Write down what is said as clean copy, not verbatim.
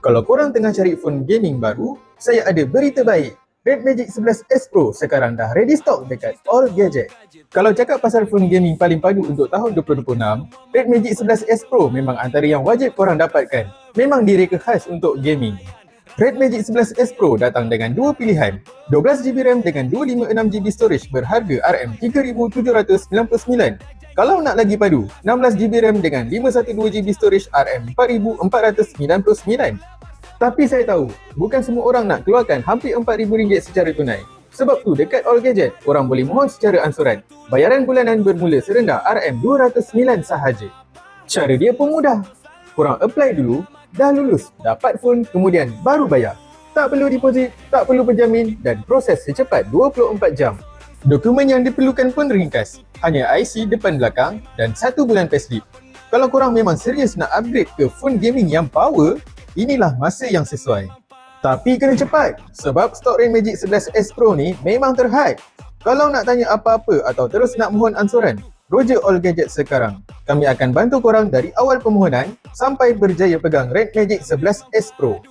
Kalau korang tengah cari phone gaming baru, saya ada berita baik. Red Magic 11S Pro sekarang dah ready stock dekat All Gadget. Kalau cakap pasal phone gaming paling padu untuk tahun 2026, Red Magic 11S Pro memang antara yang wajib korang dapatkan. Memang direka khas untuk gaming. Red Magic 11S Pro datang dengan dua pilihan, 12GB RAM dengan 256GB storage berharga RM3,799. Kalau nak lagi padu, 16GB RAM dengan 512GB storage RM4,499. Tapi saya tahu, bukan semua orang nak keluarkan hampir RM4,000 secara tunai. Sebab tu dekat All Gadget, korang boleh mohon secara ansuran. Bayaran bulanan bermula serendah RM209 sahaja. Cara dia pun mudah. Korang apply dulu, dah lulus, dapat phone, kemudian baru bayar. Tak perlu deposit, tak perlu penjamin dan proses secepat 24 jam. Dokumen yang diperlukan pun ringkas, hanya IC depan belakang dan 1 bulan payslip. Kalau korang memang serius nak upgrade ke phone gaming yang power, inilah masa yang sesuai. Tapi kena cepat, sebab stok Red Magic 11S Pro ni memang terhad. Kalau nak tanya apa-apa atau terus nak mohon ansuran, rujuk All Gadget sekarang. Kami akan bantu korang dari awal permohonan sampai berjaya pegang Red Magic 11S Pro.